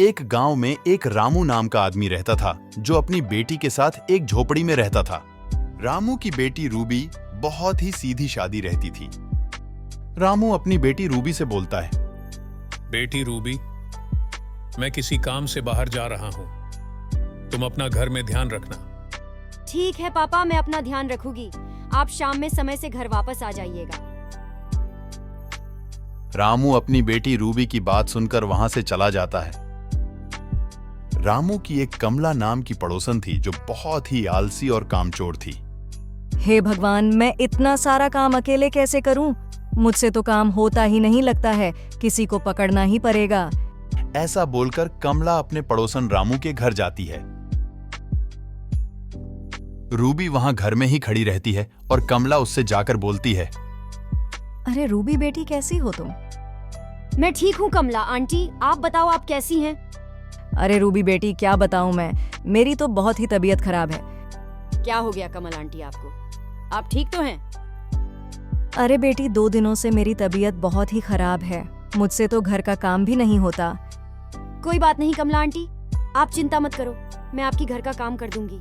एक गांव में एक रामू नाम का आदमी रहता था जो अपनी बेटी के साथ एक झोपड़ी में रहता था। रामू की बेटी रूबी बहुत ही सीधी सादी रहती थी। रामू अपनी बेटी रूबी से बोलता है, बेटी रूबी, मैं किसी काम से बाहर जा रहा हूं, तुम अपना घर में ध्यान रखना। ठीक है पापा, मैं अपना ध्यान रखूंगी। आप शाम में समय से घर वापस आ जाइएगा। रामू अपनी बेटी रूबी की बात सुनकर वहां से चला जाता है। रामू की एक कमला नाम की पड़ोसन थी जो बहुत ही आलसी और कामचोर थी। हे भगवान, मैं इतना सारा काम अकेले कैसे करूं? मुझसे तो काम होता ही नहीं लगता है, किसी को पकड़ना ही पड़ेगा। ऐसा बोलकर कमला अपने पड़ोसन रामू के घर जाती है। रूबी वहां घर में ही खड़ी रहती है और कमला उससे जाकर बोलती है, अरे रूबी बेटी, कैसी हो तुम? मैं ठीक हूँ कमला आंटी, आप बताओ आप कैसी हैं? अरे रूबी बेटी, क्या बताऊं मैं, मेरी तो बहुत ही तबीयत खराब है। क्या हो गया कमल आंटी आपको? आप ठीक तो हैं? अरे बेटी, 2 दिनों से मेरी तबीयत बहुत ही खराब है। मुझसे तो घर का काम भी नहीं होता। कोई बात नहीं कमला आंटी, आप चिंता मत करो, मैं आपकी घर का काम कर दूंगी।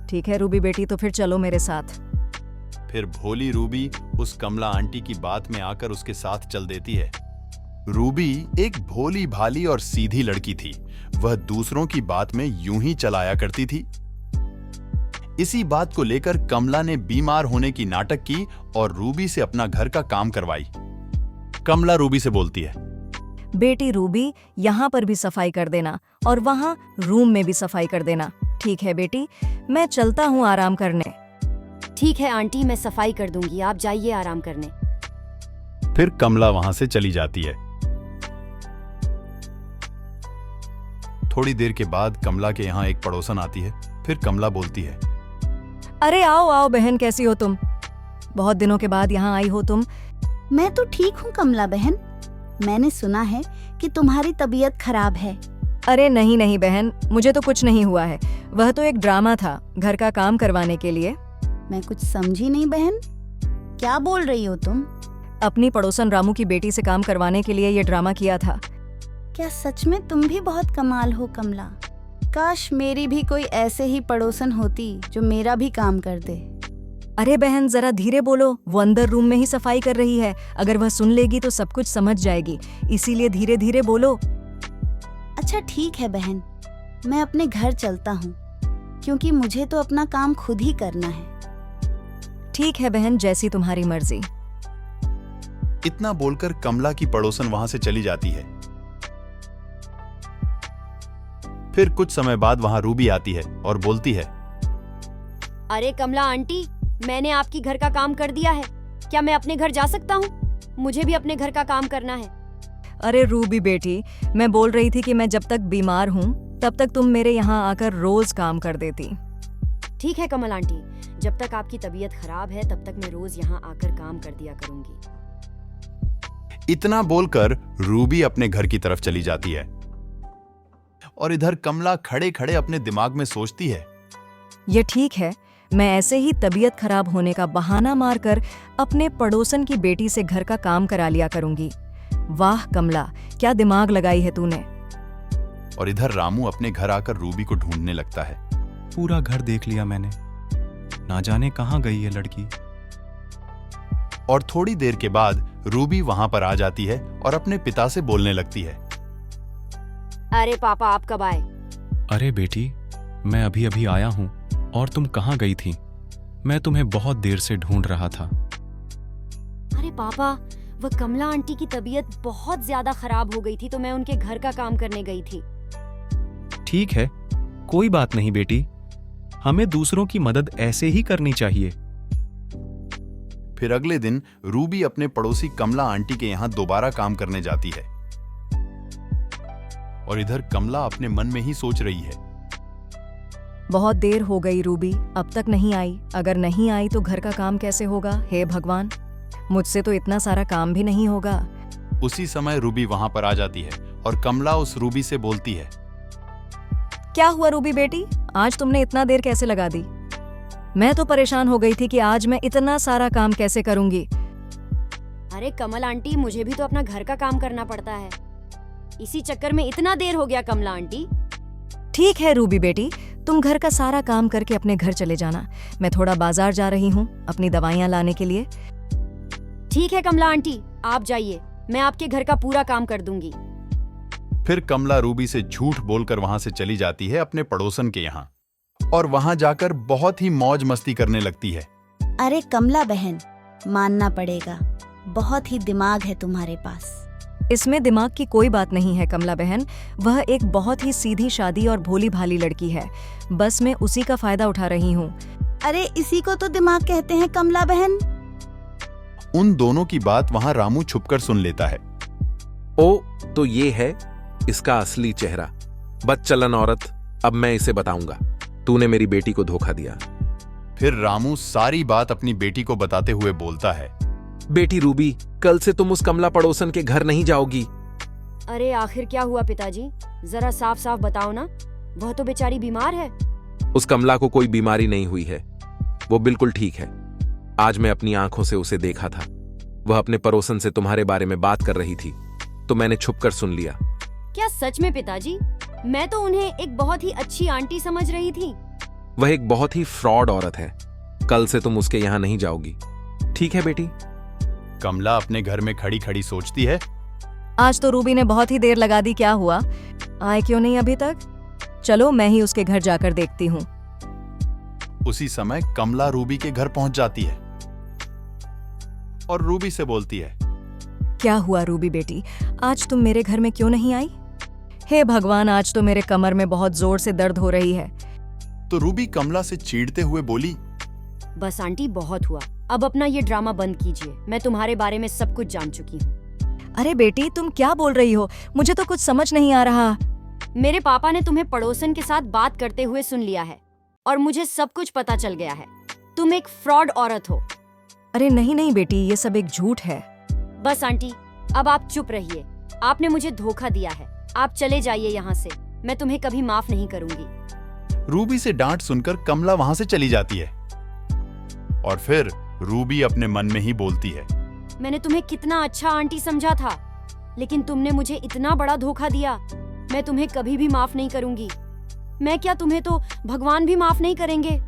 ठीक है रूबी बेटी, तो फिर चलो मेरे साथ। फिर भोली रूबी उस कमला आंटी की बात में आकर उसके साथ चल देती है। रूबी एक भोली भाली और सीधी लड़की थी। वह दूसरों की बात में यूं ही चलाया करती थी। इसी बात को लेकर कमला ने बीमार होने की नाटक की और रूबी से अपना घर का काम करवाई। कमला रूबी से बोलती है, बेटी रूबी, यहाँ पर भी सफाई कर देना और वहाँ रूम में भी सफाई कर देना। ठीक है बेटी, मैं चलता हूँ आराम करने। ठीक है आंटी, मैं सफाई कर दूंगी, आप जाइए आराम करने। फिर कमला वहां से चली जाती है। थोड़ी देर के बाद कमला के यहाँ एक पड़ोसन आती है। फिर कमला बोलती है, अरे आओ आओ बहन, कैसी हो तुम? बहुत दिनों के बाद यहाँ आई हो तुम। मैं तो ठीक हूँ कमला बहन, मैंने सुना है कि तुम्हारी तबीयत खराब है। अरे नहीं नहीं बहन, मुझे तो कुछ नहीं हुआ है। वह तो एक ड्रामा था घर का काम करवाने के लिए। मैं कुछ समझी नहीं बहन, क्या बोल रही हो तुम? अपनी पड़ोसन रामू की बेटी से काम करवाने के लिए ये ड्रामा किया था। क्या सच में तुम भी बहुत कमाल हो कमला? काश मेरी भी कोई ऐसे ही पड़ोसन होती जो मेरा भी काम कर दे। अरे बहन, जरा धीरे बोलो, वो अंदर रूम में ही सफाई कर रही है। अगर वह सुन लेगी तो सब कुछ समझ जाएगी, इसीलिए धीरे धीरे बोलो। अच्छा ठीक है बहन, मैं अपने घर चलता हूँ, क्योंकि मुझे तो अपना काम खुद ही करना है। ठीक है बहन, जैसी तुम्हारी मर्जी। इतना बोलकर कमला की पड़ोसन वहां से चली जाती है। फिर कुछ समय बाद वहां रूबी आती है और बोलती है, अरे कमला आंटी, मैंने आपकी घर का काम कर दिया है, क्या मैं अपने घर जा सकता हूँ? मुझे भी अपने घर का काम करना है। अरे रूबी बेटी, मैं बोल रही थी कि मैं जब तक बीमार हूँ तब तक तुम मेरे यहाँ आकर रोज काम कर देती। ठीक है कमल आंटी, जब तक आपकी तबीयत खराब है तब तक मैं रोज यहाँ आकर काम कर दिया करूंगी। इतना बोलकर रूबी अपने घर की तरफ चली जाती है और इधर कमला खड़े खड़े अपने दिमाग में सोचती है, ये ठीक है, मैं ऐसे ही तबीयत खराब होने का बहाना मारकर अपने पड़ोसन की बेटी से घर का काम करा लिया करूंगी। वाह कमला, क्या दिमाग लगाई है तूने। और इधर रामू अपने घर आकर रूबी को ढूंढने लगता है। पूरा घर देख लिया मैंने, ना जाने कहां गई ये लड़की। और थोड़ी देर के बाद रूबी वहां पर आ जाती है और अपने पिता से बोलने लगती है, अरे पापा, आप कब आए? अरे बेटी, मैं अभी अभी आया हूं। और तुम कहां गई थी? मैं तुम्हें बहुत देर से ढूंढ रहा था। अरे पापा, वह कमला आंटी की तबीयत बहुत ज्यादा खराब हो गई थी तो मैं उनके घर का काम करने गई थी। ठीक है, कोई बात नहीं बेटी, हमें दूसरों की मदद ऐसे ही करनी चाहिए। फिर अगले दिन रूबी अपने पड़ोसी कमला आंटी के यहाँ दोबारा काम करने जाती है और इधर कमला अपने मन में ही सोच रही है, बहुत देर हो गई रूबी, अब तक नहीं आई। अगर नहीं आई तो घर का काम कैसे होगा? हे भगवान, मुझसे तो इतना सारा काम भी नहीं होगा। उसी समय रूबी वहां पर आ जाती है और कमला उस रूबी से बोलती है, क्या हुआ रूबी बेटी, आज तुमने इतना देर कैसे लगा दी? मैं तो परेशान हो गई थी कि आज मैं इतना सारा काम कैसे करूंगी। अरे कमल आंटी, मुझे भी तो अपना घर का काम करना पड़ता है, इसी चक्कर में इतना देर हो गया कमला आंटी। ठीक है रूबी बेटी, तुम घर का सारा काम करके अपने घर चले जाना। मैं थोड़ा बाजार जा रही हूँ अपनी दवाइयाँ लाने के लिए। ठीक है कमला आंटी, आप जाइए, मैं आपके घर का पूरा काम कर दूंगी। फिर कमला रूबी से झूठ बोलकर वहां से चली जाती है अपने पड़ोसन के यहाँ, और वहां जाकर बहुत ही मौज मस्ती करने लगती है। अरे कमला बहन, मानना पड़ेगा, बहुत ही दिमाग है तुम्हारे पास। इसमें दिमाग की कोई बात नहीं है कमला बहन, वह एक बहुत ही सीधी शादी और भोली भाली लड़की है, बस मैं उसी का फायदा उठा रही हूँ। अरे इसी को तो दिमाग कहते हैं कमला बहन। उन दोनों की बात वहां रामू छुपकर सुन लेता है। ओ, तो ये है इसका असली चेहरा। बदचलन औरत, अब मैं इसे बताऊंगा, तूने मेरी बेटी को धोखा दिया। फिर रामू सारी बात अपनी बेटी को बताते हुए बोलता है। बेटी रूबी, कल से तुम उस कमला पड़ोसन के घर नहीं जाओगी। अरे आखिर क्या हुआ पिताजी, जरा साफ साफ बताओ ना, वह तो बेचारी बीमार है। उस कमला को कोई बीमारी नहीं हुई है, वो बिल्कुल ठीक है। आज मैं अपनी आंखों से उसे देखा था, वह अपने पड़ोसन से तुम्हारे बारे में बात कर रही थी, तो मैंने छुपकर सुन लिया। क्या सच में पिताजी? मैं तो उन्हें एक बहुत ही अच्छी आंटी समझ रही थी। वह एक बहुत ही फ्रॉड औरत है। कल से तुम उसके यहाँ नहीं जाओगी, ठीक है बेटी? कमला अपने घर में खड़ी खड़ी सोचती है। आज तो रूबी ने बहुत ही देर लगा दी, क्या हुआ, आए क्यों नहीं अभी तक? चलो मैं ही उसके घर जाकर देखती हूँ। उसी समय कमला रूबी के घर पहुंच जाती है और रूबी से बोलती है। क्या हुआ रूबी बेटी, आज तुम मेरे घर में क्यों नहीं आई? हे भगवान, आज तो मेरे कमर में बहुत जोर से दर्द हो रही है। तो रूबी कमला से चीढ़ते हुए बोली। बस आंटी, बहुत हुआ, अब अपना ये ड्रामा बंद कीजिए, मैं तुम्हारे बारे में सब कुछ जान चुकी हूँ। अरे बेटी, तुम क्या बोल रही हो? मुझे तो कुछ समझ नहीं आ रहा। मेरे पापा ने तुम्हें पड़ोसन के साथ बात करते हुए सुन लिया है और मुझे सब कुछ पता चल गया है। तुम एक फ्रॉड औरत हो। अरे नहीं नहीं बेटी, ये सब एक झूठ है। बस आंटी, अब आप चुप रहिए, आपने मुझे धोखा दिया है, आप चले जाइए यहाँ से, मैं तुम्हें कभी माफ नहीं करूंगी। रूबी से डांट सुनकर कमला वहां से चली जाती है और फिर रूबी अपने मन में ही बोलती है। मैंने तुम्हें कितना अच्छा आंटी समझा था, लेकिन तुमने मुझे इतना बड़ा धोखा दिया। मैं तुम्हें कभी भी माफ नहीं करूंगी। मैं क्या, तुम्हें तो भगवान भी माफ नहीं करेंगे।